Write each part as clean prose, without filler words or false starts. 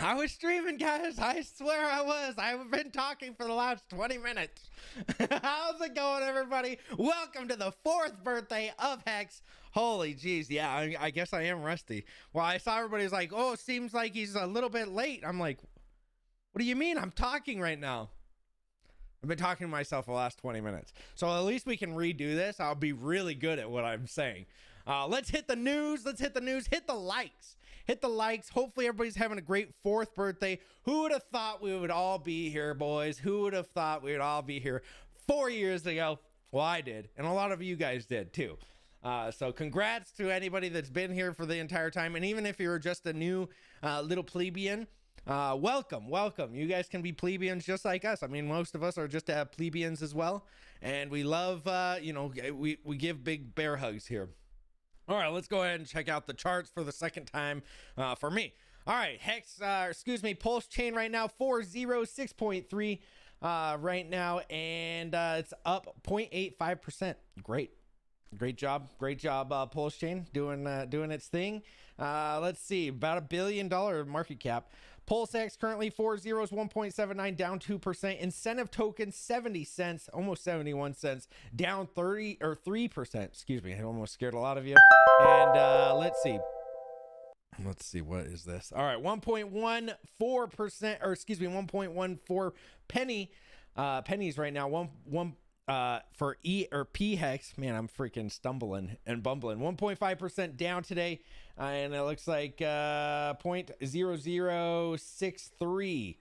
I was streaming, guys. I swear I was. I've been talking for the last 20 minutes. How's it going, everybody? Welcome to the 4th birthday of Hex. Holy jeez. Yeah, I guess I am rusty. Well, I saw everybody's like, oh, it seems like he's a little bit late. I'm like, what do you mean? I'm talking right now. I've been talking to myself for the last 20 minutes. So at least we can redo this. I'll be really good at what I'm saying. Let's hit the news. Let's hit the news. Hit the likes. Hit the likes. Hopefully everybody's having a great 4th birthday. Who would have thought we would all be here, boys? Who would have thought we would all be here 4 years ago? Well, I did. And a lot of you guys did too. So congrats to anybody that's been here for the entire time. And even if you're just a new little plebeian, welcome. You guys can be plebeians just like us. I mean, most of us are just plebeians as well. And we love, we give big bear hugs here. All right, let's go ahead and check out the charts for the second time for me. All right, Pulsechain right now, 406.3 right now, and it's up 0.85%. Great job, Pulsechain doing its thing. Let's see, about $1 billion market cap. Pulsex currently 4 zeros, 1.79, down 2%. Incentive token 70 cents, almost 71 cents, down 3%. Excuse me, I almost scared a lot of you. And let's see, what is this? All right, 1.14%, or excuse me, 1.14 pennies right now. One for P-Hex. Man, I'm freaking stumbling and bumbling. 1.5% down today, and it looks like 0.0063.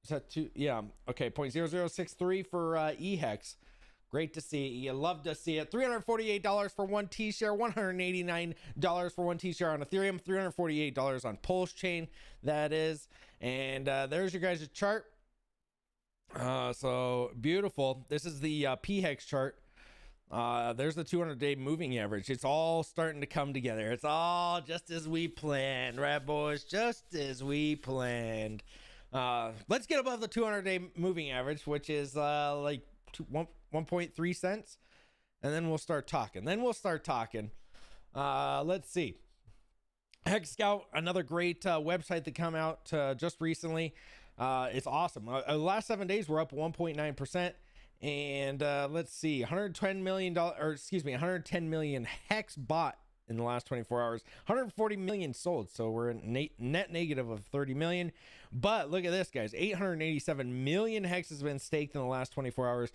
Is that two? Yeah, okay, 0.0063 for HEX'S. Great to see. You love to see it. $348 for one T-share, $189 for one T-share on Ethereum, $348 on Pulsechain, that is. And there's your guys' chart. So beautiful. This is the P-Hex chart. There's the 200-day moving average. It's all starting to come together. It's all just as we planned, right, boys? Just as we planned. Let's get above the 200-day moving average, which is like 1.3 cents, and then we'll start talking. Let's see. Hex Scout, another great website that come out just recently. It's awesome. The last 7 days we're up 1.9%, and let's see, 110 million Hex bought in the last 24 hours, 140 million sold, so we're in net negative of 30 million. But look at this, guys, 887 million Hex has been staked in the last 24 hours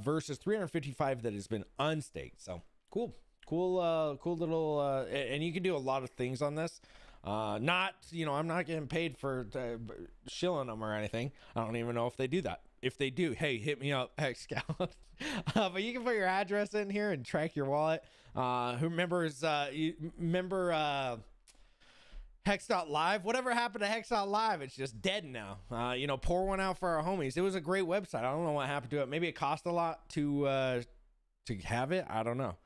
versus 355 that has been unstaked. So cool little and you can do a lot of things on this. I'm not getting paid for shilling them or anything. I don't even know if they do that. If they do, hey, hit me up, Hex Scout. But you can put your address in here and track your wallet. Who remembers Hex.live? Whatever happened to Hex.live? It's just dead now. Pour one out for our homies. It was a great website. I don't know what happened to it. Maybe it cost a lot to have it. I don't know.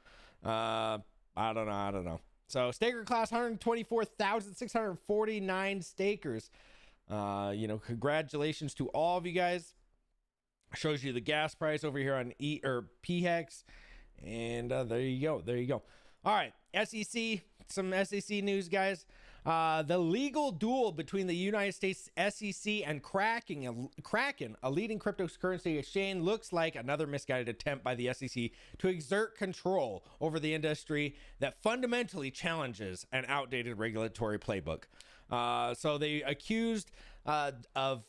I don't know. So staker class, 124,649 stakers. Congratulations to all of you guys. Shows you the gas price over here on P-Hex. And there you go. All right, SEC, some SEC news, guys. The legal duel between the United States SEC and Kraken, a leading cryptocurrency exchange, looks like another misguided attempt by the SEC to exert control over the industry that fundamentally challenges an outdated regulatory playbook. So they accused of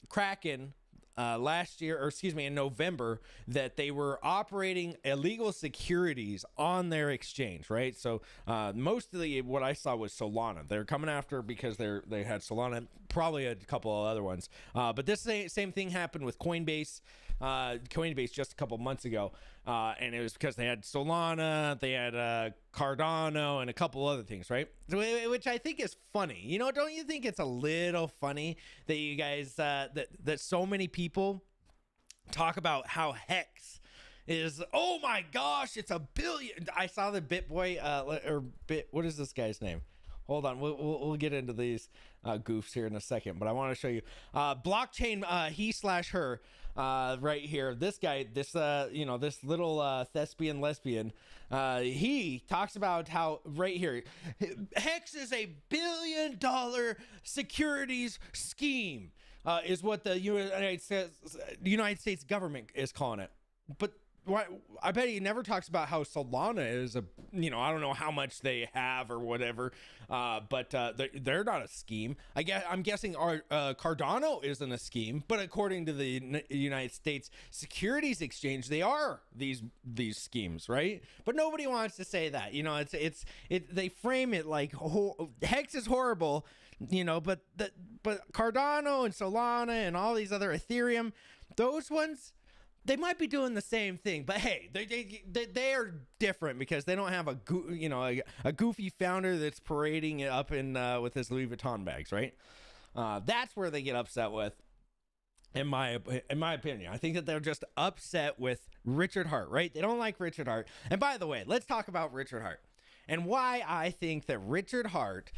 Kraken in November, that they were operating illegal securities on their exchange, right? So mostly what I saw was Solana. They're coming after because they had Solana, probably a couple of other ones. But this same thing happened with Coinbase just a couple months ago. And it was because they had Solana, they had Cardano, and a couple other things, right? Which I think is funny. Don't you think it's a little funny that you guys, that so many people talk about how Hex is, oh my gosh, it's $1 billion. I saw the BitBoy, what is this guy's name? Hold on, we'll get into these goofs here in a second, but I want to show you blockchain. He/her right here. This guy, this this little thespian lesbian. He talks about how right here, Hex is a $1 billion securities scheme. Is what the United States government is calling it. But I bet he never talks about how Solana is I don't know how much they have or whatever, but they're not a scheme. I'm guessing Cardano isn't a scheme, but according to the United States Securities Exchange, they are these schemes, right? But nobody wants to say that. They frame it like Hex is horrible, but Cardano and Solana and all these other Ethereum, those ones, they might be doing the same thing, but hey, they are different because they don't have a goofy founder that's parading it up in with his Louis Vuitton bags, right? That's where they get upset with, in my opinion. I think that they're just upset with Richard Hart, right? They don't like Richard Hart. And by the way, let's talk about Richard Hart and why I think that Richard Hart,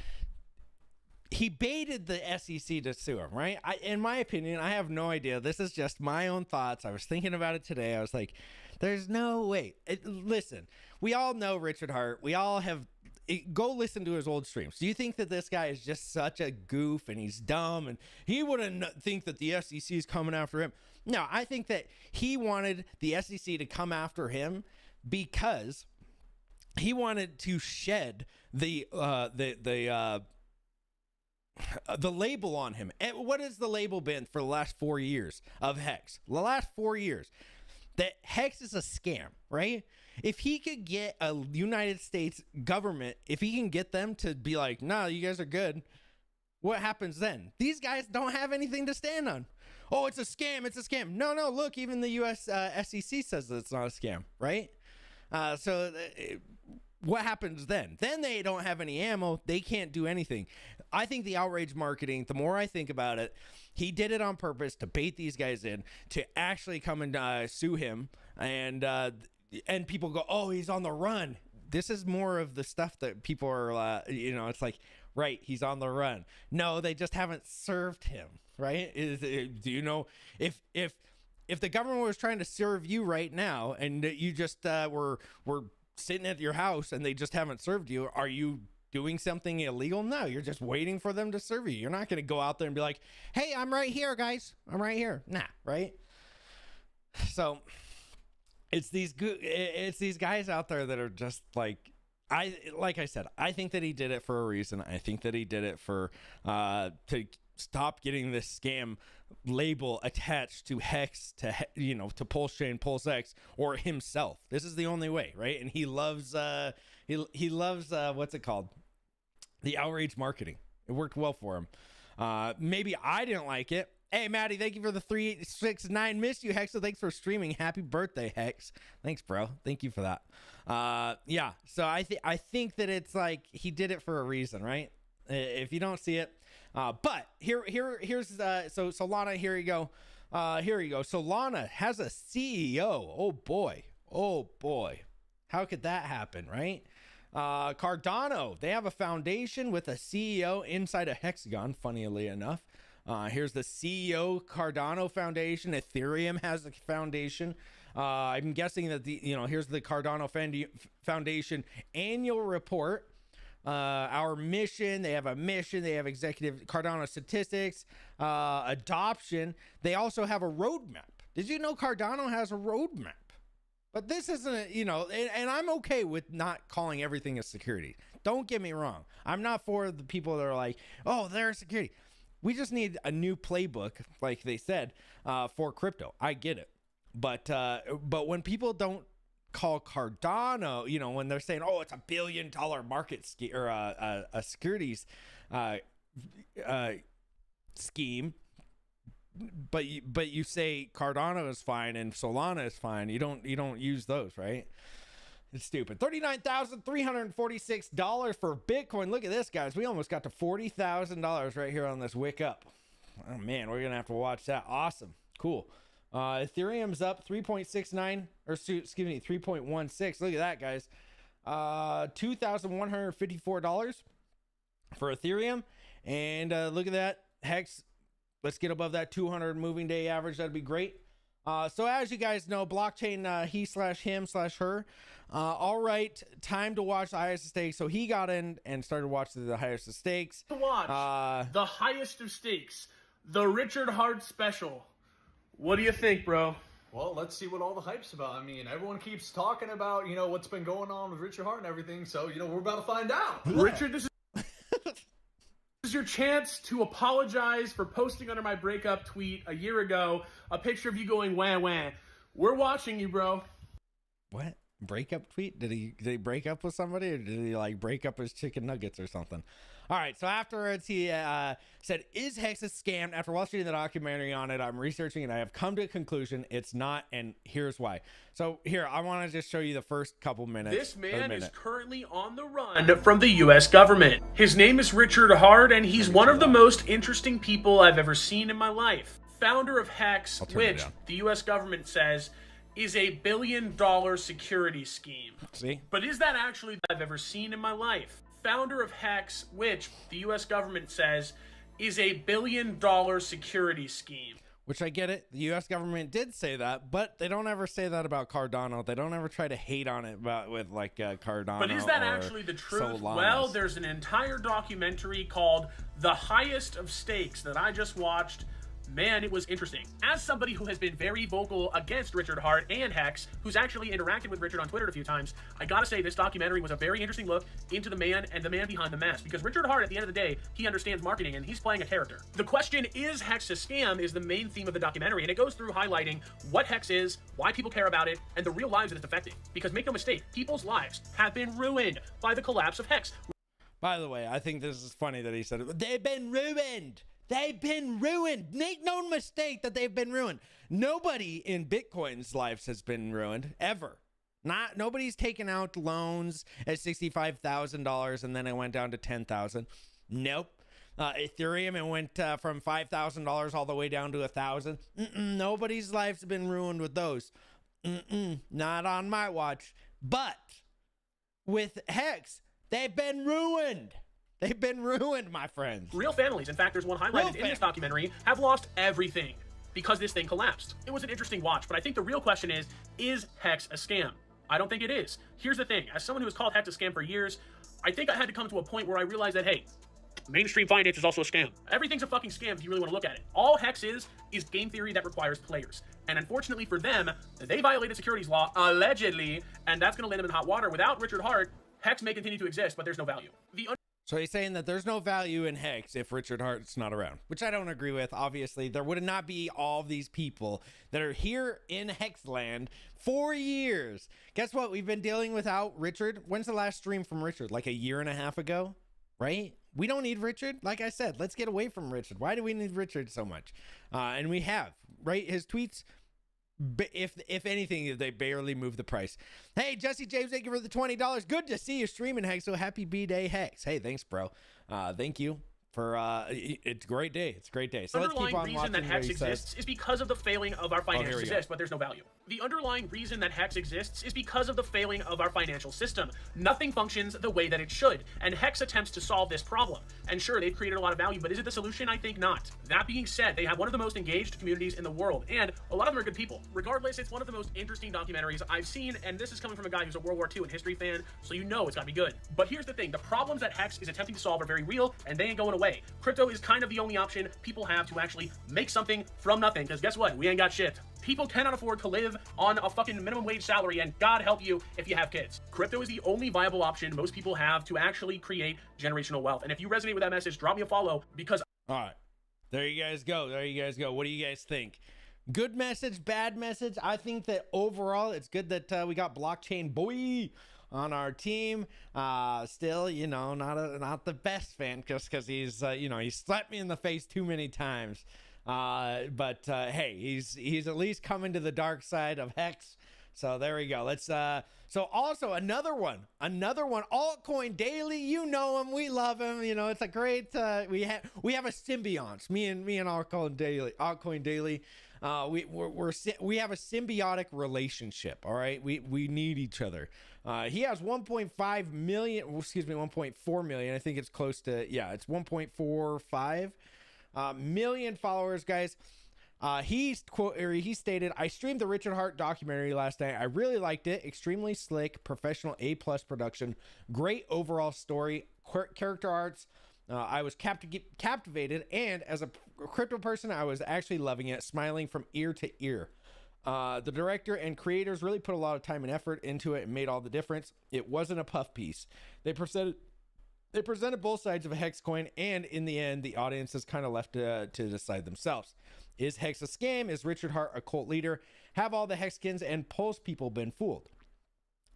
he baited the SEC to sue him, right? In my opinion, I have no idea. This is just my own thoughts. I was thinking about it today. I was like, there's no way. Listen, we all know Richard Hart. We all have... Go listen to his old streams. Do you think that this guy is just such a goof and he's dumb and he wouldn't think that the SEC is coming after him? No, I think that he wanted the SEC to come after him because he wanted to shed the label on him. And what has the label been for the last 4 years of Hex? The last 4 years, that Hex is a scam, right? If he could get a United States government, if he can get them to be like, no, you guys are good, what happens then? These guys don't have anything to stand on. Oh, it's a scam. It's a scam. No, look, even the U.S. SEC says that it's not a scam, right? What happens then? Then they don't have any ammo. They can't do anything. I think the outrage marketing, the more I think about it, he did it on purpose to bait these guys in, to actually come and sue him. And people go, oh, he's on the run. This is more of the stuff that people are, it's like, right, he's on the run. No, they just haven't served him, right? Do you know, if the government was trying to serve you right now and you just were sitting at your house and they just haven't served you, are you doing something illegal? No, you're just waiting for them to serve you. You're not going to go out there and be like, hey, I'm right here, guys. I'm right here. Nah, right? So it's these guys out there that are just like I said, I think that he did it for a reason. I think that he did it for to stop getting this scam label attached to Hex, to Pulsechain, Pulsex, or himself. This is the only way, right? And he loves he loves what's it called? The outrage marketing. It worked well for him. Maybe I didn't like it. Hey, Maddie, thank you for the 369. Missed you, Hex. So thanks for streaming. Happy birthday, Hex. Thanks, bro. Thank you for that. Yeah. So I think that it's like he did it for a reason, right? If you don't see it, but here's so Solana. Here you go. Solana has a CEO. Oh boy. How could that happen, right? Cardano, they have a foundation with a CEO inside a hexagon. Funnily enough. Here's the CEO Cardano Foundation. Ethereum has a foundation. I'm guessing that here's the Cardano Foundation annual report. Our mission. They have a mission. They have executive Cardano statistics, adoption. They also have a roadmap. Did you know Cardano has a roadmap? But this isn't, and I'm okay with not calling everything a security. Don't get me wrong. I'm not for the people that are like, oh, they're a security. We just need a new playbook, like they said, for crypto. I get it. But when people don't call Cardano, when they're saying, oh, it's $1 billion market or a securities scheme, but you say Cardano is fine and Solana is fine. You don't use those, right? It's stupid. $39,346 for Bitcoin. Look at this, guys. We almost got to $40,000 right here on this wick up. Oh man, we're gonna have to watch that. Awesome, cool. Ethereum's up 3.69, or excuse me, 3.16. Look at that, guys. $2,154. for Ethereum. And look at that. Hex, let's get above that 200 moving day average. That'd be great. So as you guys know, blockchain, he/him/her. All right, time to watch the highest of stakes. So he got in and started watching the highest of stakes. To watch the highest of stakes, the Richard Hart special. What do you think, bro? Well, let's see what all the hype's about. I mean, everyone keeps talking about, you know, what's been going on with Richard Hart and everything. So, you know, we're about to find out. Richard, this is your chance to apologize for posting under my breakup tweet a year ago a picture of you going wah wah. We're watching you, bro. What? Breakup tweet? Did he break up with somebody, or did he like break up his chicken nuggets or something? All right, so afterwards he said, is Hex a scam? After watching the documentary on it, I'm researching and I have come to a conclusion it's not, and here's why. So here, I want to just show you the first couple minutes. This man is currently on the run from the U.S. government. His name is Richard Hart, and he's one of the most interesting people I've ever seen in my life. Founder of Hex, which the U.S. government says is a $1 billion security scheme. See? But is that actually what I've ever seen in my life? Founder of Hex, which the U.S. government says is a $1 billion security scheme. Which I get it. The U.S. government did say that, but they don't ever say that about Cardano. They don't ever try to hate on it with like Cardano. But is that actually the truth? Solanas. Well, there's an entire documentary called The Highest of Stakes that I just watched. Man, it was interesting. As somebody who has been very vocal against Richard Hart and Hex, who's actually interacted with Richard on Twitter a few times, I gotta say this documentary was a very interesting look into the man and the man behind the mask. Because Richard Hart, at the end of the day, he understands marketing and he's playing a character. The question, is Hex a scam, is the main theme of the documentary, and it goes through highlighting what Hex is, why people care about it, and the real lives that it's affecting. Because make no mistake, people's lives have been ruined by the collapse of Hex. By the way, I think this is funny that he said it. They've been ruined. They've been ruined. Make no mistake that they've been ruined. Nobody in Bitcoin's lives has been ruined, ever. Nobody's taken out loans at $65,000 and then it went down to $10,000. Nope. Ethereum, it went from $5,000 all the way down to $1,000. Nobody's life's been ruined with those. Not on my watch. But with Hex, they've been ruined. They've been ruined, my friends. Real families, in fact, there's one highlighted in this documentary, have lost everything because this thing collapsed. It was an interesting watch, but I think the real question is Hex a scam? I don't think it is. Here's the thing. As someone who has called Hex a scam for years, I think I had to come to a point where I realized that, hey, mainstream finance is also a scam. Everything's a fucking scam if you really want to look at it. All Hex is game theory that requires players. And unfortunately for them, they violated securities law, allegedly, and that's going to land them in hot water. Without Richard Hart, Hex may continue to exist, but there's no value. So he's saying that there's no value in Hex if Richard Hart's not around, which I don't agree with. Obviously, there would not be all these people that are here in Hexland for years. Guess what? We've been dealing without Richard. When's the last stream from Richard? Like a year and a half ago, right? We don't need Richard. Like I said, let's get away from Richard. Why do we need Richard so much? And we have, right? His tweets, if anything, they barely move the price. Hey, Jesse James, thank you for the $20. Good to see you streaming, Hex. So happy B-Day, Hex. Hey, thanks, bro. Thank you for it's a great day. It's a great day. So let's keep on reason that Hex exists is because of the failing of our financial system, but there's no value. The underlying reason that Hex exists is because of the failing of our financial system. Nothing functions the way that it should, and Hex attempts to solve this problem. And sure, they've created a lot of value, but is it the solution? I think not. That being said, they have one of the most engaged communities in the world, and a lot of them are good people. Regardless, it's one of the most interesting documentaries I've seen, and this is coming from a guy who's a World War II and history fan, so you know it's gotta be good. But here's the thing, the problems that Hex is attempting to solve are very real, and they ain't going away. Crypto is kind of the only option people have to actually make something from nothing, because guess what? We ain't got shit. People cannot afford to live on a fucking minimum wage salary, and God help you if you have kids. Crypto is the only viable option most people have to actually create generational wealth. And if you resonate with that message, drop me a follow, because... All right. There you guys go. There you guys go. What do you guys think? Good message, bad message? I think that overall, it's good that we got Blockchain Boy on our team. Still, you know, not the best fan, just because he's, you know, he slapped me in the face too many times. But hey, he's at least coming to the dark side of Hex. So there we go. Let's so also another one, Altcoin Daily. You know him, we love him. You know, it's a great we have a symbionts. Me and Altcoin Daily. We have a symbiotic relationship. All right, we need each other. He has 1.5 million, excuse me, 1.4 million. I think it's close to, yeah, it's 1.45 million followers, guys. He stated, "I streamed the Richard Hart documentary last night. I really liked it. Extremely slick, professional, A+ production. Great overall story, character arts. I was captivated, and as a crypto person, I was actually loving it, smiling from ear to ear. The director and creators really put a lot of time and effort into it and made all the difference. It wasn't a puff piece. They presented both sides of a Hex coin, and in the end, the audience is kind of left to decide themselves. Is Hex a scam? Is Richard Hart a cult leader? Have all the Hexkins and Pulse people been fooled?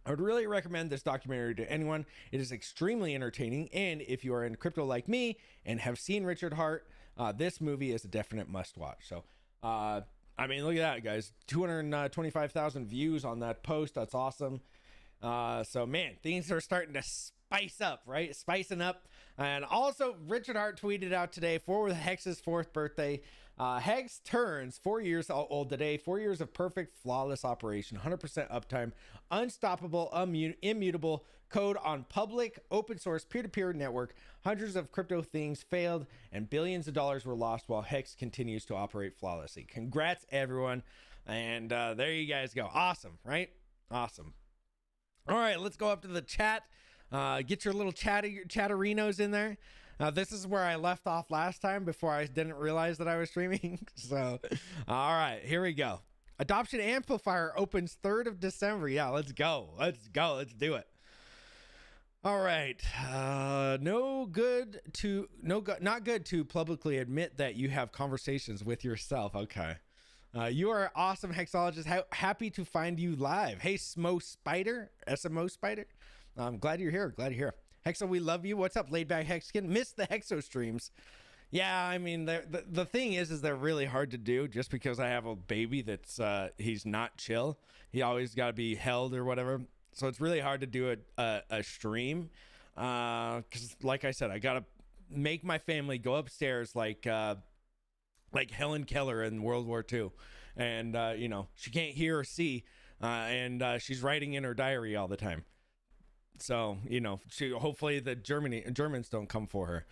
I would really recommend this documentary to anyone. It is extremely entertaining, and if you are in crypto like me and have seen Richard Hart, this movie is a definite must-watch." So, I mean, look at that, guys. 225,000 views on that post. That's awesome. So, man, things are starting to spice up, right? Spicing up. And also, Richard Hart tweeted out today for Hex's 4th birthday. Hex turns 4 years old today. 4 years of perfect, flawless operation. 100% uptime. Unstoppable, immutable. Code on public, open source, peer-to-peer network. Hundreds of crypto things failed, and billions of dollars were lost while Hex continues to operate flawlessly. Congrats, everyone. And there you guys go. Awesome, right? Awesome. All right, let's go up to the chat. Get your little chatterinos in there. This is where I left off last time before I didn't realize that I was streaming. So, all right, here we go. Adoption Amplifier opens 3rd of December. Yeah, let's go. Let's go. Let's do it. All right. Not good to publicly admit that you have conversations with yourself. Okay. You are awesome, Hexologist. Happy to find you live. Hey, SMO Spider. I'm glad you're here. Hexo, we love you. What's up, laid back Hexkin? Missed the Hexo streams. Yeah, I mean, the thing is they're really hard to do just because I have a baby that's, he's not chill. He always got to be held or whatever. So it's really hard to do a stream. Because like I said, I got to make my family go upstairs like Helen Keller in World War II. And, you know, she can't hear or see. And she's writing in her diary all the time. So, you know, hopefully the Germans don't come for her.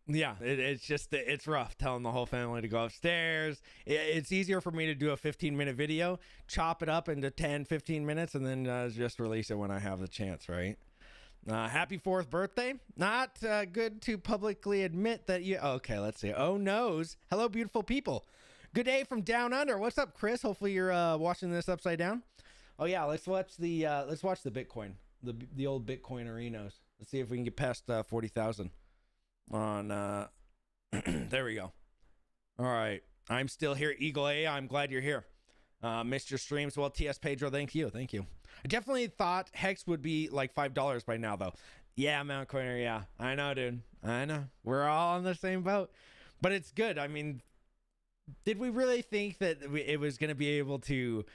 Yeah, it's rough telling the whole family to go upstairs. It's easier for me to do a 15-minute video, chop it up into 10, 15 minutes, and then just release it when I have the chance, right? Happy 4th birthday. Not good to publicly admit that you... Okay, let's see. Oh, noes. Hello, beautiful people. Good day from down under. What's up, Chris? Hopefully you're watching this upside down. Oh yeah, let's watch the Bitcoin, the old Bitcoin arenas. Let's see if we can get past 40,000 on there we go. All right, I'm still here, Eagle A. I'm glad you're here. Missed your streams. Well, TS Pedro, thank you. I definitely thought Hex would be like $5 by now, though. Yeah, Mount Coiner. Yeah, I know, dude. I know. We're all on the same boat, but it's good. I mean, did we really think that it was going to be able to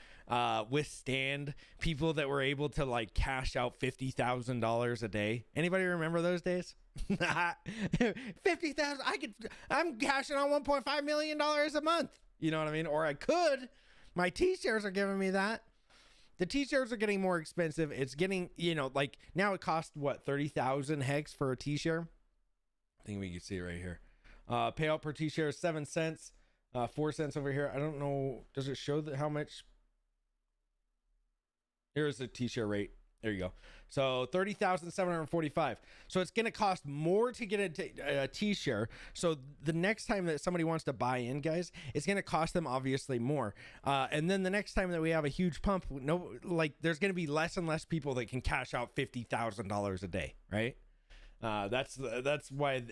withstand people that were able to like cash out $50,000 a day? Anybody remember those days? 50,000. I'm cashing on $1.5 million a month. You know what I mean? Or I could. My T-shares are giving me that. The T-shares are getting more expensive. It's getting, you know, like now it costs what, 30,000 Hex for a T-share? I think we can see it right here. Payout per T-share is 7 cents. 4 cents over here. I don't know. Does it show how much? Here's the T-share rate. There you go. So 30,745. So it's going to cost more to get a T-share. So the next time that somebody wants to buy in, guys, it's going to cost them obviously more. And then the next time that we have a huge pump, there's going to be less and less people that can cash out $50,000 a day, right? That's why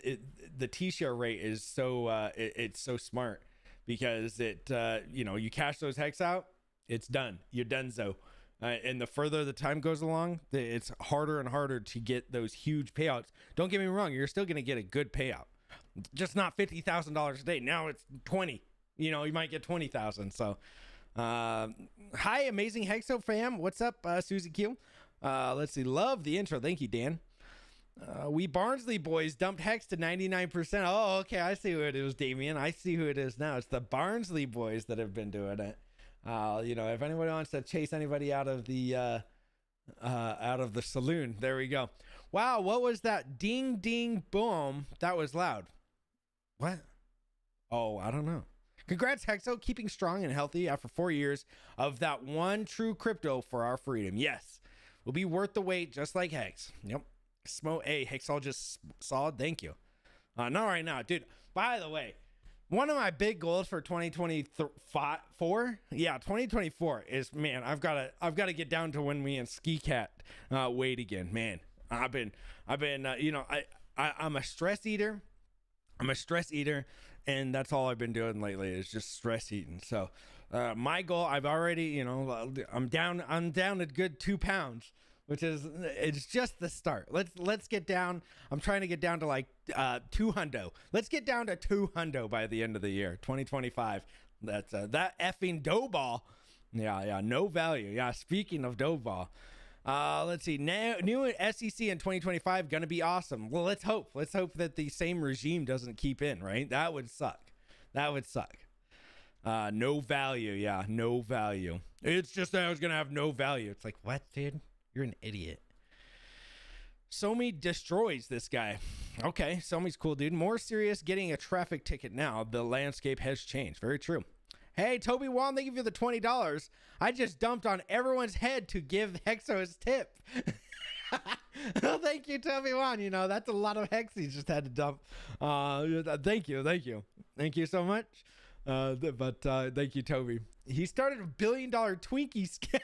the T-share rate is so it's so smart. Because you cash those Hex out, it's done. You're donezo. And the further the time goes along, it's harder and harder to get those huge payouts. Don't get me wrong, you're still going to get a good payout. Just not $50,000 a day. Now it's 20. You know, you might get 20,000. So, hi, amazing Hexo fam. What's up, Susie Q? Let's see. Love the intro. Thank you, Dan. We Barnsley boys dumped Hex to 99%. Oh, okay. I see who it is, Damien. I see who it is now. It's the Barnsley boys that have been doing it. You know, if anybody wants to chase anybody out of the saloon, there we go. Wow, what was that? Ding, ding, boom. That was loud. What? Oh, I don't know. Congrats, Hexo, keeping strong and healthy after 4 years of that one true crypto for our freedom. Yes, will be worth the wait, just like Hex. Yep. Hexologist solid. Thank you. Not right now, dude. By the way, one of my big goals for 2024, yeah, 2024 is, man, I've got to get down to when me and Ski Cat wait again, man. I've been, you know, I'm a stress eater. And that's all I've been doing lately is just stress eating. So, my goal, I've already, you know, I'm down a good 2 pounds, which is, it's just the start. Let's get down. I'm trying to get down to like 200. Let's get down to 200 by the end of the year, 2025. That's that effing dough ball. Yeah, no value. Yeah, speaking of dough ball. Let's see. New SEC in 2025 gonna be awesome. Well, let's hope that the same regime doesn't keep in, right? That would suck. No value. Yeah, no value. It's just that I was gonna have no value. It's like, what, dude? You're an idiot. Somi destroys this guy. Okay, Somi's cool, dude. More serious, getting a traffic ticket now. The landscape has changed. Very true. Hey, Toby Wong, thank you for the $20. I just dumped on everyone's head to give Hexo his tip. Well, thank you, Toby Wong. You know, that's a lot of Hex he just had to dump. Thank you. Thank you so much. But thank you, Toby. He started $1 billion Twinkie scam.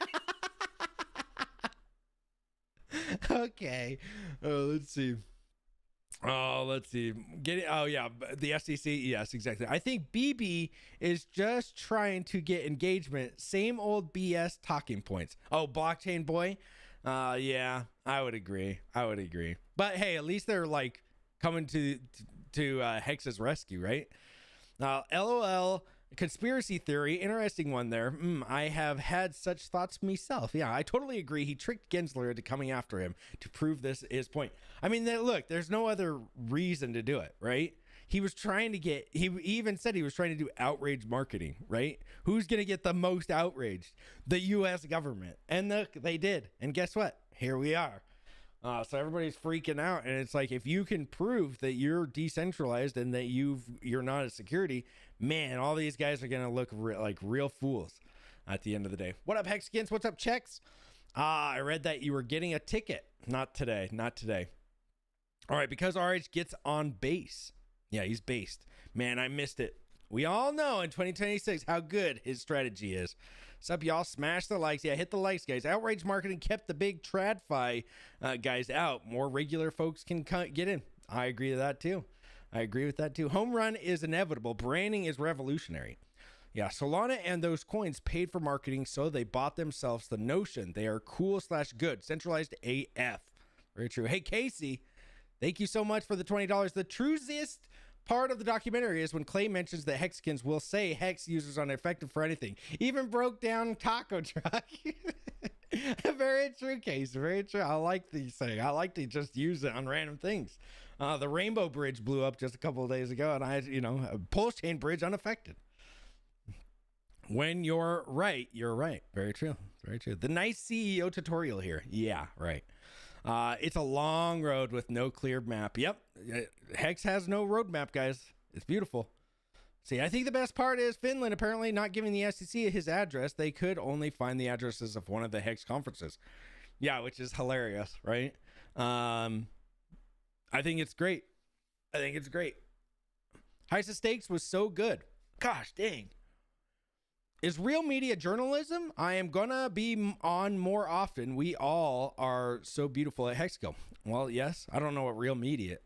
Okay. Let's see. Oh yeah, the SEC. Yes, exactly. I think BB is just trying to get engagement. Same old BS talking points. Oh, blockchain boy. Yeah, I would agree. But hey, at least they're like coming to Hex's rescue, right? LOL. Conspiracy theory, interesting one there. I have had such thoughts myself. Yeah, I totally agree. He tricked Gensler into coming after him to prove this his point. I mean, look, there's no other reason to do it, right? He was trying to get, he even said he was trying to do outrage marketing, right? Who's going to get the most outraged? The U.S. government. And look, they did. And guess what? Here we are. So everybody's freaking out, and it's like, if you can prove that you're decentralized and that you're not a security, man, all these guys are gonna look like real fools at the end of the day. What up, Hexkins? What's up, Checks? I read that you were getting a ticket. Not today. All right, because RH gets on base. Yeah, he's based. Man, I missed it. We all know in 2026 how good his strategy is. What's up, y'all? Smash the likes. Yeah, hit the likes, guys. Outrage marketing kept the big TradFi guys out. More regular folks can get in. I agree with that, too. Home run is inevitable. Branding is revolutionary. Yeah, Solana and those coins paid for marketing, so they bought themselves the notion they are cool/good. Centralized AF. Very true. Hey, Casey, thank you so much for the $20. The truest part of the documentary is when Clay mentions that Hexkins will say Hex users are effective for anything. Even broke down taco truck. Very true, Case. Very true. I like these things. I like to just use it on random things. The Rainbow Bridge blew up just a couple of days ago, and a Pulsechain bridge unaffected. When you're right, you're right. Very true. The nice CEO tutorial here. Yeah, right. It's a long road with no clear map. Yep. Hex has no roadmap, guys. It's beautiful. See, I think the best part is Finland apparently not giving the SEC his address. They could only find the addresses of one of the Hex conferences. Yeah, which is hilarious, right? I think it's great. Heist Stakes was so good. Gosh, dang. Is real media journalism? I am gonna be on more often. We all are so beautiful at Hexco. Well, yes. I don't know what real media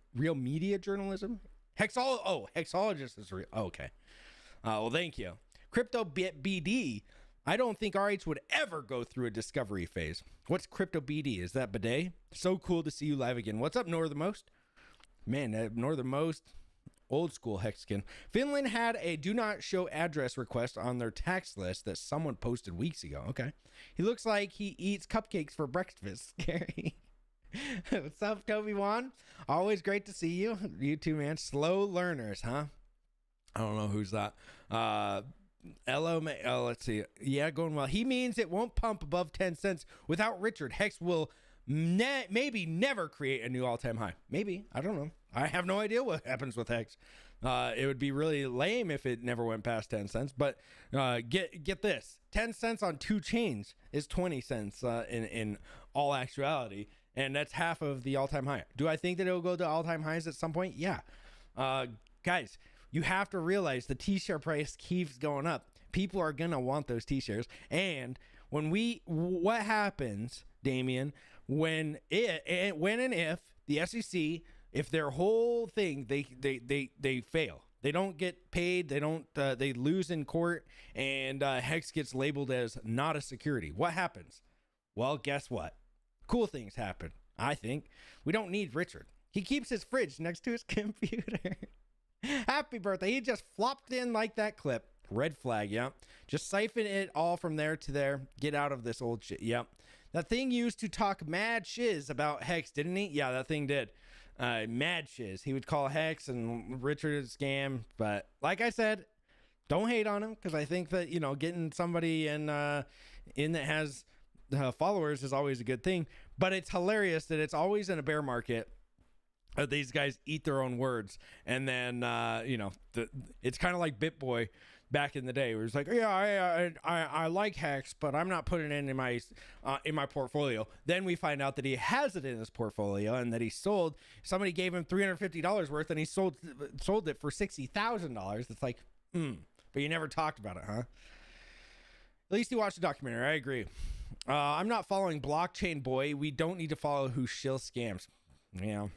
journalism? Hexologist is real. Oh, okay. Well, thank you. Crypto BD. I don't think RH would ever go through a discovery phase. What's Crypto BD? Is that bidet? So cool to see you live again. What's up, Northernmost? Man, Northernmost. Old school Hexkin. Finland had a do not show address request on their tax list that someone posted weeks ago. Okay. He looks like he eats cupcakes for breakfast. Scary. What's up, Toby Wan? Always great to see you. You too, man. Slow learners, huh? I don't know who's that. Let's see. Yeah, going well. He means it won't pump above 10 cents without Richard. Hex will maybe never create a new all-time high. Maybe. I don't know. I have no idea what happens with Hex. It would be really lame if it never went past 10 cents. But get this. 10 cents on 2 chains is 20 cents in all actuality. And that's half of the all-time high. Do I think that it'll go to all-time highs at some point? Yeah. Guys, you have to realize the t-shirt price keeps going up. People are going to want those t-shirts. And what happens, Damien, when and if the SEC, if their whole thing, they fail, they don't get paid, they lose in court, and Hex gets labeled as not a security, what happens? Well, guess what? Cool things happen, I think. We don't need Richard. He keeps his fridge next to his computer. Happy birthday. He just flopped in like that clip. Red flag, yeah. Just siphon it all from there to there. Get out of this old shit, yep. That thing used to talk mad shiz about Hex, didn't he? Yeah, that thing did. Mad shiz. He would call Hex and Richard a scam. But like I said, don't hate on him, because I think that, getting somebody in that has followers is always a good thing. But it's hilarious that it's always in a bear market. These guys eat their own words, and then it's kind of like BitBoy back in the day, where it's like, yeah, I like Hex, but I'm not putting it in my portfolio. Then we find out that he has it in his portfolio, and that somebody gave him $350 worth, and he sold it for $60,000. It's like, but you never talked about it, huh? At least you watched the documentary. I agree. I'm not following Blockchain Boy. We don't need to follow who shill scams. Yeah.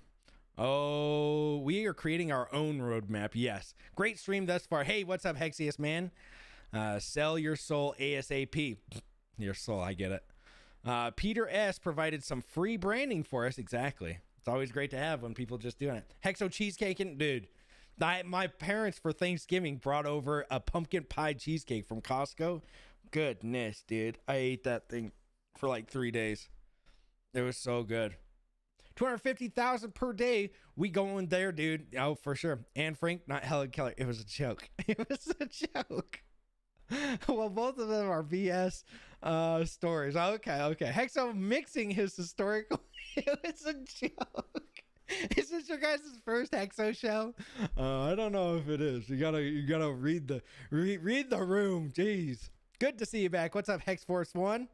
Oh, we are creating our own roadmap. Yes. Great stream thus far. Hey, what's up, Hexiest man? Sell your soul ASAP. Your soul, I get it. Peter S. provided some free branding for us. Exactly. It's always great to have when people just doing it. Hexo cheesecake, and dude, my parents for Thanksgiving brought over a pumpkin pie cheesecake from Costco. Goodness, dude. I ate that thing for like 3 days. It was so good. 250,000 per day. We going there, dude. Oh, for sure. And Frank, not Helen Keller. It was a joke. It was a joke. Well, both of them are BS stories. Okay. Hexo mixing his historical. It was a joke. Is this your guys' first Hexo show? I don't know if it is. You gotta read the room. Jeez. Good to see you back. What's up, Hex Force One?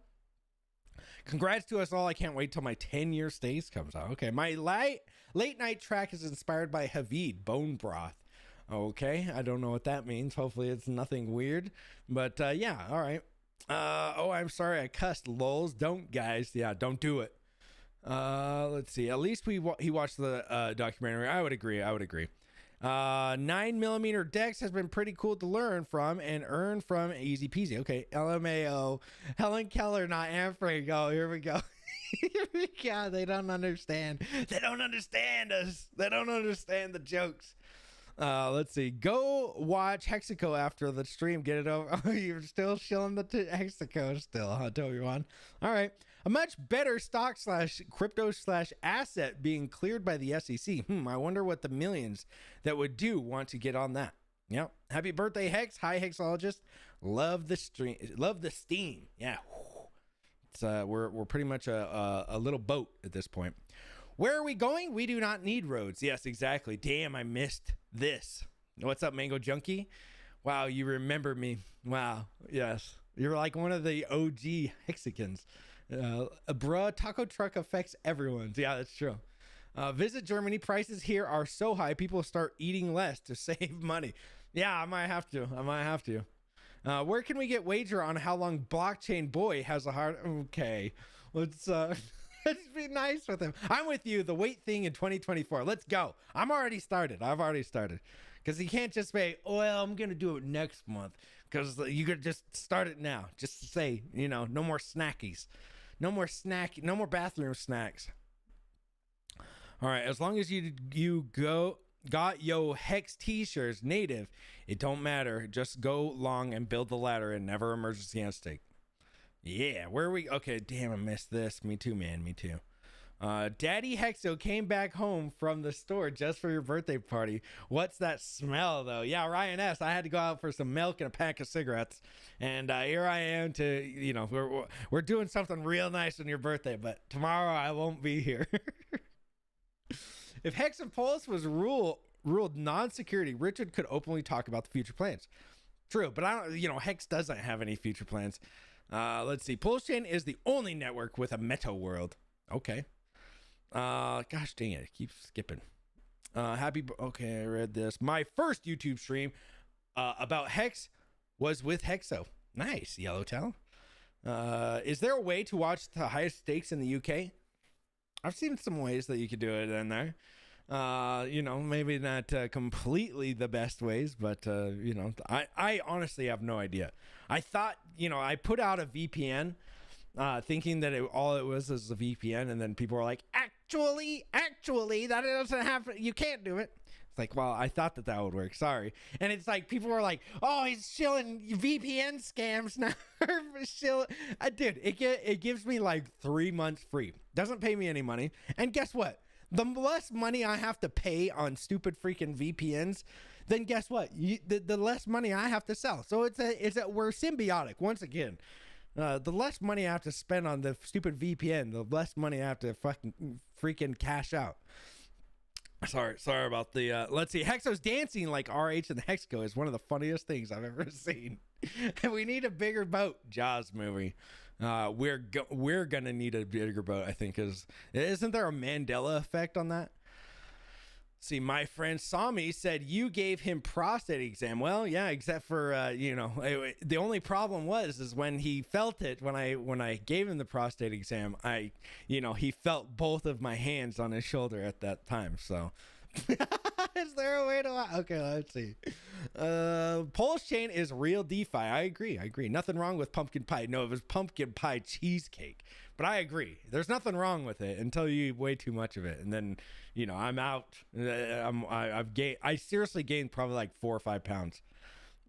Congrats to us all. I can't wait till my 10-year stays comes out. Okay, my late night track is inspired by Havid, Bone Broth. Okay, I don't know what that means. Hopefully it's nothing weird. But yeah, all right. I'm sorry I cussed. Lols. Don't, guys. Yeah, don't do it. Let's see. At least he watched the documentary. I would agree. 9mm Dex has been pretty cool to learn from and earn from. Easy peasy. Okay. LMAO. Helen Keller not answering. Oh, here we go. Here we go. They don't understand. They don't understand us. They don't understand the jokes. Let's see. Go watch Hexaco after the stream. Get it over. Oh, you're still shilling the Hexaco still, huh, Toby One? All right. A much better stock / crypto / asset being cleared by the SEC. I wonder what the millions that would want to get on that. Yep. Happy birthday, Hex. Hi, Hexologist. Love the stream. Love the steam. Yeah. It's we're pretty much a little boat at this point. Where are we going? We do not need roads. Yes, exactly. Damn, I missed this. What's up, Mango Junkie? Wow, you remember me. Wow. Yes. You're like one of the OG Hexicans. Bruh, taco truck affects everyone. Yeah, that's true. Visit Germany. Prices here are so high, people start eating less to save money. Yeah, I might have to. Where can we get wager on how long Blockchain Boy has a heart? Okay, let's be nice with him. I'm with you. The weight thing in 2024. Let's go. I've already started. Because you can't just say, oh, well, I'm going to do it next month. Because you could just start it now. Just to say, no more snackies. No more bathroom snacks. All right, as long as you got yo Hex t-shirts native, it don't matter. Just go long and build the ladder and never emergency on stake. Yeah, where are we? Okay, damn, I missed this. Me too, man. Me too. Daddy Hexo came back home from the store just for your birthday party. What's that smell, though? Yeah, Ryan S. I had to go out for some milk and a pack of cigarettes. And here I am to, you know, we're doing something real nice on your birthday. But tomorrow I won't be here. If Hex and Pulse was ruled non-security, Richard could openly talk about the future plans. True, but I don't, you know, Hex doesn't have any future plans. Let's see. Pulsechain is the only network with a meta world. Okay. Gosh dang it, it keeps skipping. Okay, I read this. My first YouTube stream about Hex was with Hexo. Nice, Yellowtail. Is there a way to watch the highest stakes in the UK? I've seen some ways that you could do it in there. You know, maybe not completely the best ways, but you know, I honestly have no idea. I thought, you know, I put out a VPN thinking that all it was a VPN, and then people were like, actually, that doesn't happen. You can't do it. It's like, well, I thought that would work. Sorry. And it's like, people were like, oh, he's shilling VPN scams now. Dude, it gives me like 3 months free. Doesn't pay me any money. And guess what? The less money I have to pay on stupid freaking VPNs, then guess what? The less money I have to sell. So we're symbiotic once again. The less money I have to spend on the stupid VPN, the less money I have to freaking cash out. Sorry about the, let's see. Hexo's dancing like RH and Hexco is one of the funniest things I've ever seen. We need a bigger boat. Jaws movie. We're gonna need a bigger boat, I think, isn't there a Mandela effect on that? See, my friend Sami said you gave him prostate exam. Well, yeah, except for you know, the only problem is when he felt it when I gave him the prostate exam. You know, he felt both of my hands on his shoulder at that time. So, is there a way to? Okay, let's see. Pulsechain is real DeFi. I agree. Nothing wrong with pumpkin pie. No, it was pumpkin pie cheesecake. But I agree. There's nothing wrong with it until you eat way too much of it, and then, you know, I'm out. I seriously gained probably like 4 or 5 pounds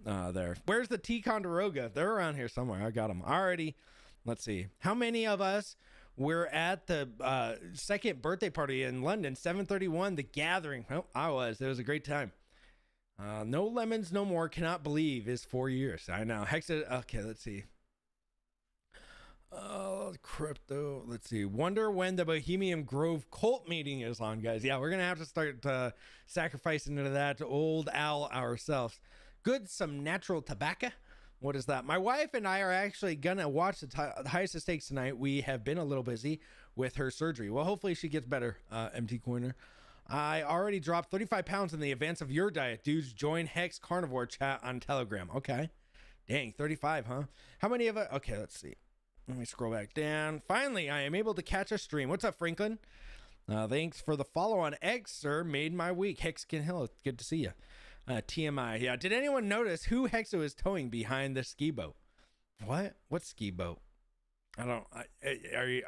there. Where's the Ticonderoga? They're around here somewhere. I got them already. Let's see. How many of us were at the second birthday party in London, 731, The Gathering? Oh, I was. It was a great time. No lemons, no more. Cannot believe is 4 years. I know. Okay, let's see. Crypto. Let's see. Wonder when the Bohemian Grove cult meeting is on, guys. Yeah, we're gonna have to start sacrificing into that old owl ourselves. Good, some natural tobacco. What is that? My wife and I are actually gonna watch the highest stakes tonight. We have been a little busy with her surgery. Well, hopefully she gets better. MT Coiner. I already dropped 35 pounds in the advance of your diet, dudes. Join Hex Carnivore chat on Telegram. Okay. Dang, 35, huh? How many of it? Okay, let's see. Let me scroll back down. Finally, I am able to catch a stream. What's up, Franklin? Thanks for the follow on X, sir. Made my week. Hexkin Hill, good to see you. TMI. Yeah, did anyone notice who Hexo is towing behind the ski boat? What ski boat? I don't.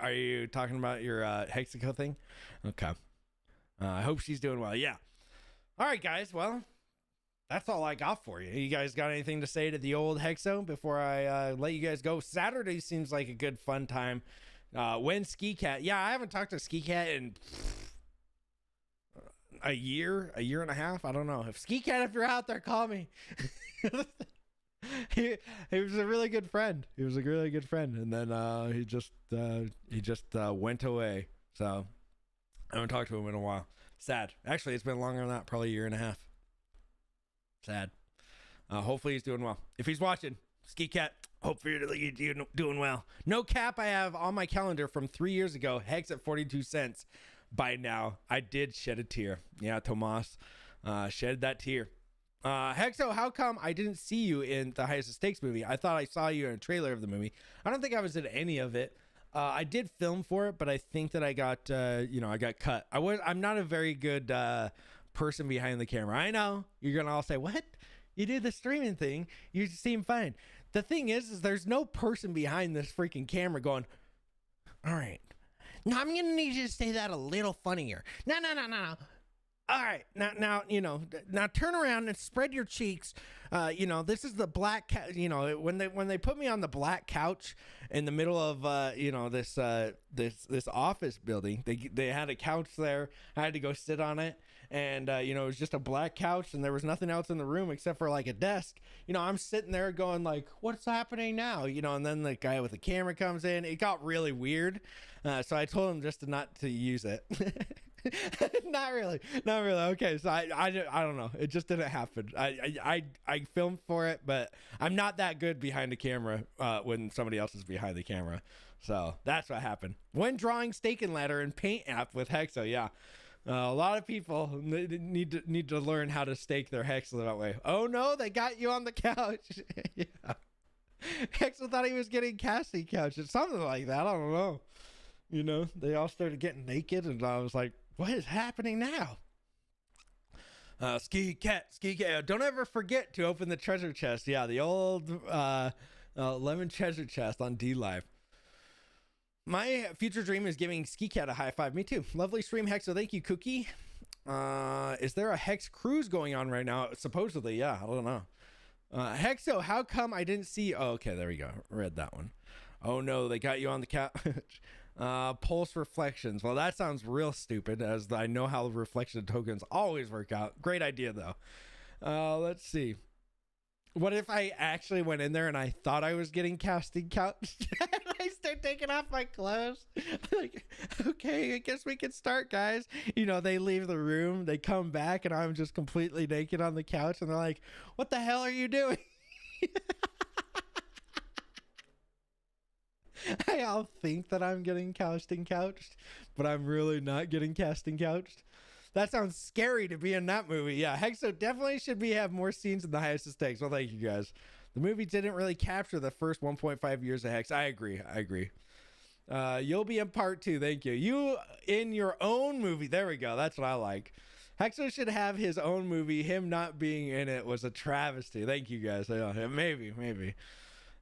Are you talking about your Hexico thing? Okay. I hope she's doing well. Yeah. All right, guys. Well, that's all I got for you. You guys got anything to say to the old Hexo before I let you guys go? Saturday seems like a good fun time. When Ski Cat? Yeah, I haven't talked to Ski Cat in a year and a half. I don't know. If Ski Cat, if you're out there, call me. he was a really good friend. And then he just went away. So I haven't talked to him in a while. Sad. Actually, it's been longer than that, probably a year and a half. Sad. Hopefully he's doing well. If he's watching, Ski Cat, hopefully you're doing well. No cap, I have on my calendar from 3 years ago, Hex at 42 cents. By now, I did shed a tear. Yeah, Tomas shed that tear. Hexo, how come I didn't see you in the Highest Stakes movie? I thought I saw you in a trailer of the movie. I don't think I was in any of it. I did film for it, but I think that I got, I got cut. I'm not a very good person behind the camera. I know you're gonna all say, "What? You do the streaming thing? You seem fine." The thing is there's no person behind this freaking camera going, "All right, now I'm gonna need you to say that a little funnier. No. All right, now, now turn around and spread your cheeks. This is the black, when they put me on the black couch in the middle of, this office building, they had a couch there. I had to go sit on it, and it was just a black couch, and there was nothing else in the room except for like a desk. I'm sitting there going like, what's happening now? And then the guy with the camera comes in. It got really weird, so I told him just not to use it. Not really. Okay, so I don't know, it just didn't happen. I filmed for it, but I'm not that good behind the camera when somebody else is behind the camera, so that's what happened when drawing stake and ladder and paint app with Hexo. Yeah, a lot of people need to learn how to stake their Hexo that way. Oh no, they got you on the couch. Yeah, Hexo thought he was getting casting couches, something like that. I don't know. They all started getting naked, and I was like, what is happening now? Ski cat. Don't ever forget to open the treasure chest. Yeah, the old lemon treasure chest on D Live. My future dream is giving Ski Cat a high five. Me too. Lovely stream, Hexo. Thank you, Cookie. Is there a Hex cruise going on right now? Supposedly, yeah. I don't know. Hexo, how come I didn't see? Oh, okay, there we go. Read that one. Oh no, they got you on the couch. Pulse reflections. Well, that sounds real stupid, as I know how reflection tokens always work out. Great idea though. Let's see. What if I actually went in there and I thought I was getting casting couch and I start taking off my clothes? Like, okay, I guess we can start, guys. They leave the room, they come back, and I'm just completely naked on the couch, and they're like, what the hell are you doing? I all think that I'm getting casting couched, but I'm really not getting casting couched. That sounds scary to be in that movie. Yeah, Hexo definitely should have more scenes in the highest of stakes. Well, thank you guys. The movie didn't really capture the first 1.5 years of Hex. I agree. You'll be in part 2. Thank you. You in your own movie. There we go. That's what I like. Hexo should have his own movie. Him not being in it was a travesty. Thank you guys. Maybe.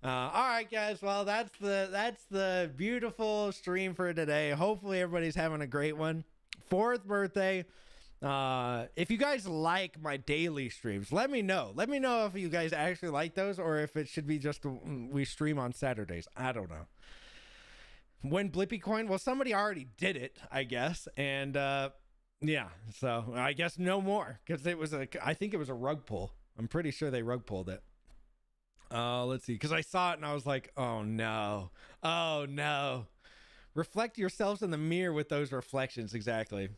All right, guys. Well, that's the beautiful stream for today. Hopefully everybody's having a great one. 4th birthday. If you guys like my daily streams, let me know. Let me know if you guys actually like those, or if it should be just we stream on Saturdays. I don't know. When Blippy coin? Well, somebody already did it, I guess. And yeah, so I guess no more, because I think it was a rug pull. I'm pretty sure they rug pulled it. Let's see, because I saw it and I was like, oh no. Reflect yourselves in the mirror with those reflections. Exactly.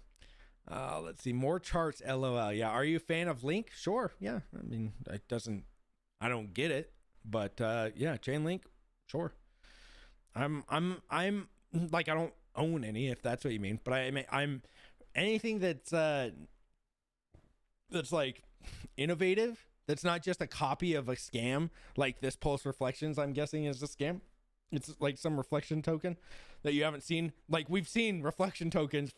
Let's see, more charts. LOL. Yeah, are you a fan of Link? Sure. Yeah, I mean, I don't get it, but yeah, chain link. Sure. I'm like, I don't own any, if that's what you mean, but I'm anything that's like innovative, that's not just a copy of a scam, like this Pulse Reflections, I'm guessing, is a scam. It's like some reflection token that you haven't seen. Like, we've seen reflection tokens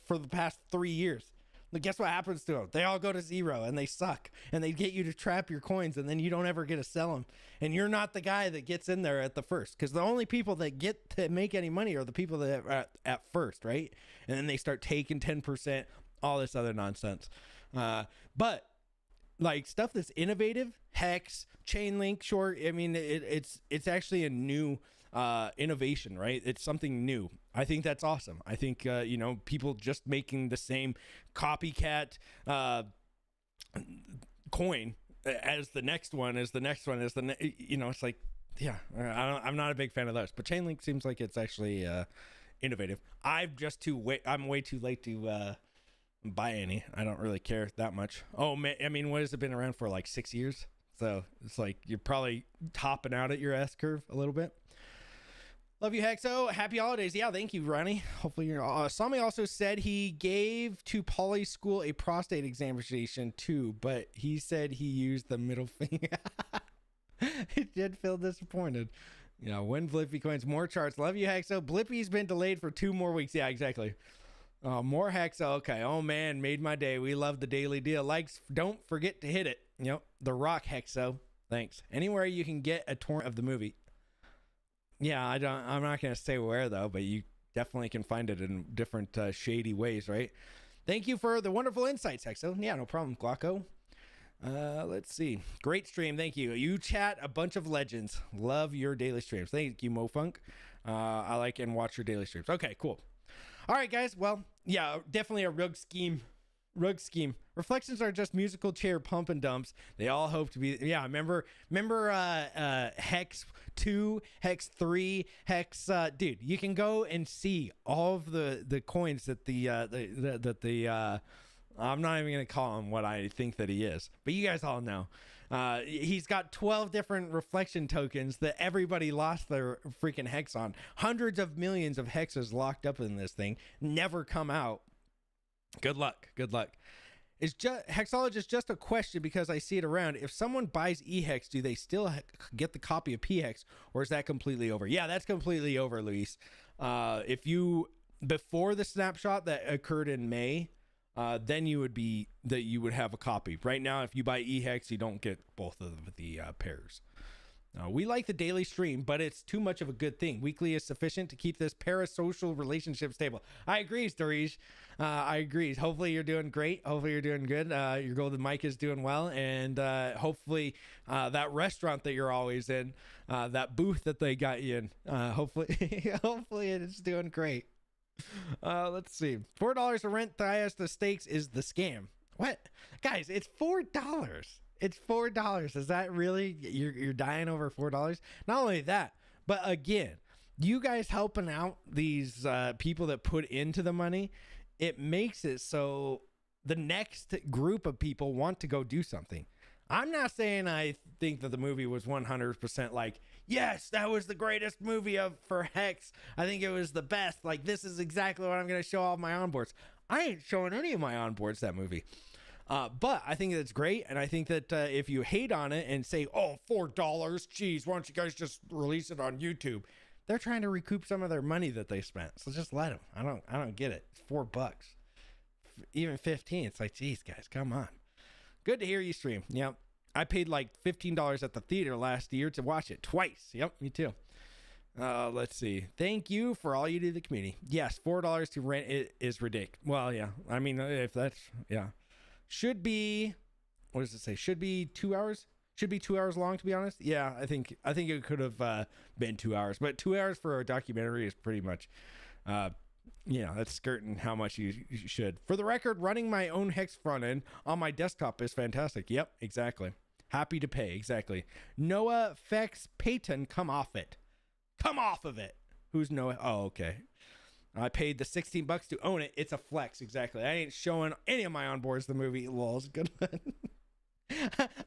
for the past 3 years. But guess what happens to them? They all go to zero, and they suck, and they get you to trap your coins, and then you don't ever get to sell them. And you're not the guy that gets in there at the first, because the only people that get to make any money are the people that are at first, right? And then they start taking 10%, all this other nonsense. But like stuff that's innovative, Hex, Chainlink, sure. I mean, it's actually a new innovation, right? It's something new. I think that's awesome. I think people just making the same copycat coin as the next one, it's like, yeah, I'm not a big fan of those. But Chainlink seems like it's actually innovative. I'm way too late to buy any. I don't really care that much. Oh man, I mean, what has it been around for, like 6 years? So it's like you're probably topping out at your S curve a little bit. Love you, Hexo. Happy holidays. Yeah, thank you, Ronnie. Hopefully you're Sami also said he gave to Poly School a prostate examination too, but he said he used the middle finger. He did feel disappointed. When Blippy coins, more charts. Love you, Hexo. Blippy's been delayed for 2 more weeks. Yeah, exactly. More Hexo. Okay. Oh man, made my day. We love the daily deal. Likes, don't forget to hit it. The Rock, Hexo. Thanks. Anywhere you can get a torrent of the movie. Yeah, I'm not gonna say where though, but you definitely can find it in different shady ways, right? Thank you for the wonderful insights, Hexo. Yeah, no problem, Glocko. Let's see. Great stream. Thank you. You chat a bunch of legends. Love your daily streams. Thank you, MoFunk. I like and watch your daily streams. Okay, cool. All right, guys. Well, yeah, definitely a rug scheme. Reflections are just musical chair pump and dumps. They all hope to be. Yeah, remember Hex 2, Hex 3, Hex. Dude, you can go and see all of the coins that the I'm not even gonna call him what I think that he is, but you guys all know. He's got 12 different reflection tokens that everybody lost their freaking hex on. Hundreds of millions of hexes locked up in this thing, never come out. Good luck. Is Hexologist just a question because I see it around? If someone buys EHEX, do they still get the copy of PHEX, or is that completely over? Yeah, that's completely over, Luis. If you before the snapshot that occurred in May, then you would have a copy. Right now, if you buy EHEX, you don't get both of the pairs. We like the daily stream, but it's too much of a good thing. Weekly is sufficient to keep this parasocial relationship stable. I agree, Storish. I agree. Hopefully you're doing great. Hopefully you're doing good. Your golden mic is doing well. And hopefully that restaurant that you're always in, that booth that they got you in, hopefully it's doing great. Let's see. $4 to rent the stakes is the scam. What? Guys, it's $4. It's $4. Is that really you're dying over $4? Not only that, but again, you guys helping out these people that put into the money, it makes it so the next group of people want to go do something. I'm not saying I think that the movie was 100% like, yes, that was the greatest movie for Hex. I think it was the best. Like, this is exactly what I'm going to show all my onboards. I ain't showing any of my onboards that movie. But I think it's great, and I think that if you hate on it and say, oh, $4, geez, why don't you guys just release it on YouTube? They're trying to recoup some of their money that they spent, so just let them. I don't get it. It's $4, even 15. It's like, geez, guys, come on. Good to hear you stream. Yep, I paid like $15 at the theater last year to watch it twice. Yep, me too. Let's see. Thank you for all you do to the community. Yes, $4 to rent it is ridiculous. Well, yeah. I mean, if that's should be, what does it say? Should be 2 hours. Should be 2 hours long, to be honest. Yeah, I think it could have been 2 hours, but 2 hours for a documentary is pretty much, that's skirting how much you should. For the record, running my own Hex front end on my desktop is fantastic. Yep, exactly. Happy to pay, exactly. Noah Fex Payton, come off it. Come off of it. Who's Noah? Oh, okay. I paid the $16 to own it. It's a flex, exactly. I ain't showing any of my onboards the movie. Lol's good one.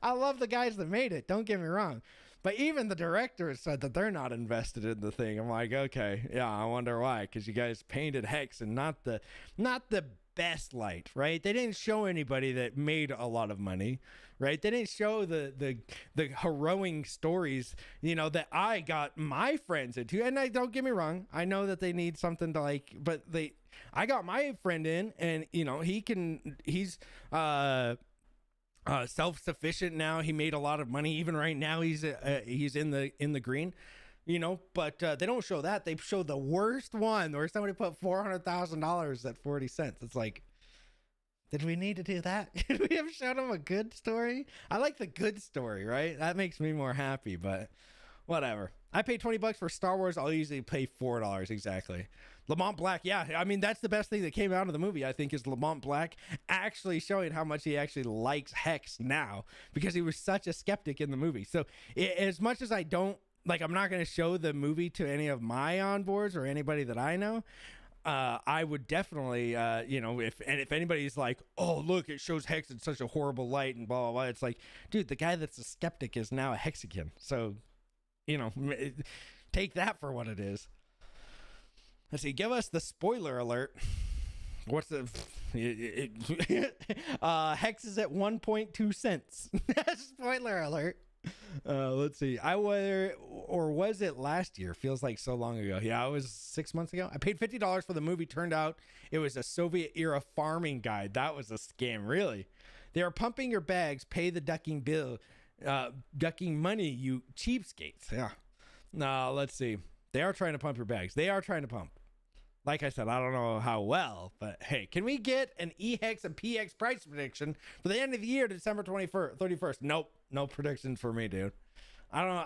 I love the guys that made it. Don't get me wrong. But even the director said that they're not invested in the thing. I'm like, okay, yeah, I wonder why. Because you guys painted Hex and not the best light, right? They didn't show anybody that made a lot of money, right? They didn't show the harrowing stories, that I got my friends into. And don't get me wrong, I know that they need something to like, but I got my friend in, and he's self-sufficient now. He made a lot of money. Even right now, he's in the green. But they don't show that. They show the worst one where somebody put $400,000 at 40 cents. It's like, did we need to do that? Could we have shown them a good story? I like the good story, right? That makes me more happy, but whatever. I pay $20 for Star Wars. I'll usually pay $4 exactly. Lamont Black, yeah. I mean, that's the best thing that came out of the movie, I think, is Lamont Black actually showing how much he actually likes Hex now, because he was such a skeptic in the movie. So as much as I don't, I'm not going to show the movie to any of my onboards or anybody that I know. I would definitely, if anybody's like, oh, look, it shows Hex in such a horrible light and blah, blah, blah. It's like, dude, the guy that's a skeptic is now a Hexican. So, take that for what it is. Let's see. Give us the spoiler alert. What's the Hex is at 1.2 cents. Spoiler alert. Let's see. Was it last year? Feels like so long ago. Yeah, it was 6 months ago. I paid $50 for the movie. Turned out it was a Soviet era farming guide. That was a scam, really. They are pumping your bags. Pay the ducking bill. Ducking money, you cheapskates. Yeah. Let's see. They are trying to pump your bags. They are trying to pump. Like I said, I don't know how well, but hey, can we get an EHEX and PX price prediction for the end of the year, December 31st? Nope. No predictions for me, dude. I don't know.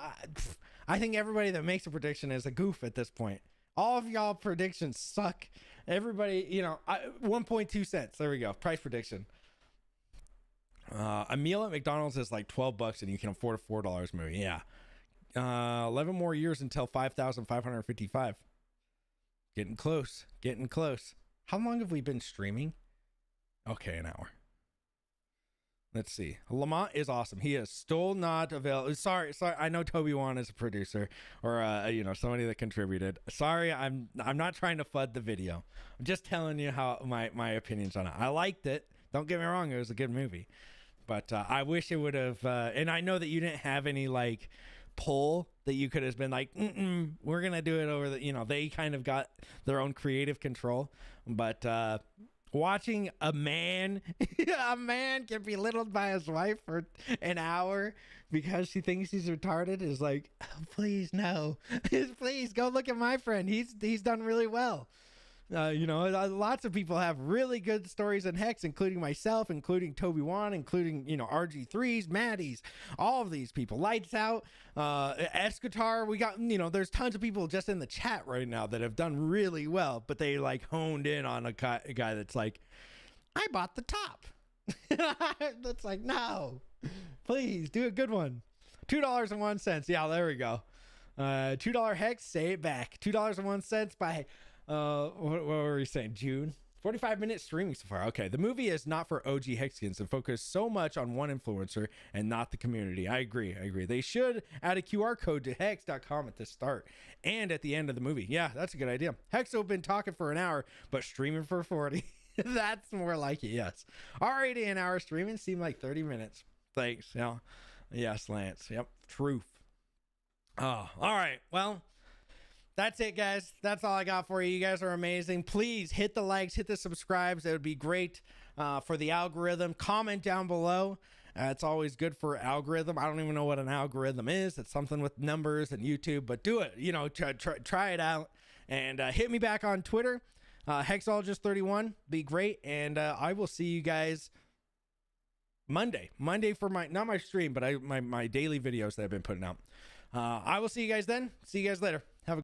I think everybody that makes a prediction is a goof at this point. All of y'all predictions suck. Everybody, 1.2 cents. There we go. Price prediction. A meal at McDonald's is like $12 and you can afford a $4 movie. Yeah. 11 more years until 5,555. Getting close. Getting close. How long have we been streaming? Okay, an hour. Let's see. Lamont is awesome. He is still not available. Sorry. I know Toby Wan is a producer or somebody that contributed. Sorry, I'm not trying to FUD the video. I'm just telling you how my opinions on it. I liked it. Don't get me wrong. It was a good movie, but I wish it would have. And I know that you didn't have any like pull that you could have been like, we're gonna do it over the. They kind of got their own creative control, but. Watching a man get belittled by his wife for an hour because she thinks he's retarded is like, oh, please no, please go look at my friend. He's done really well. Lots of people have really good stories in Hex, including myself, including Toby Wan, including, RG3s, Maddies, all of these people. Lights Out, Escatar. We got, there's tons of people just in the chat right now that have done really well, but they like honed in on a guy that's like, I bought the top. That's like, no, please do a good one. $2.01. Yeah, there we go. $2 Hex, say it back. $2.01 by... what were we saying? June? 45-minute streaming so far. Okay, the movie is not for OG Hexkins and focus so much on one influencer and not the community. I agree. They should add a QR code to hex.com at the start and at the end of the movie. Yeah, that's a good idea. Hexo been talking for an hour, but streaming for 40. That's more like it, yes. Already an hour streaming seemed like 30 minutes. Thanks. Yeah. Yes, Lance. Yep. Truth. Oh, all right. Well, that's it, guys. That's all I got for you. You guys are amazing. Please hit the likes, hit the subscribes. It would be great for the algorithm. Comment down below. It's always good for algorithm. I don't even know what an algorithm is. It's something with numbers and YouTube, but do it. Try it out. And hit me back on Twitter. Hexologist31. Be great. And I will see you guys Monday for not my stream, but my daily videos that I've been putting out. I will see you guys then. See you guys later.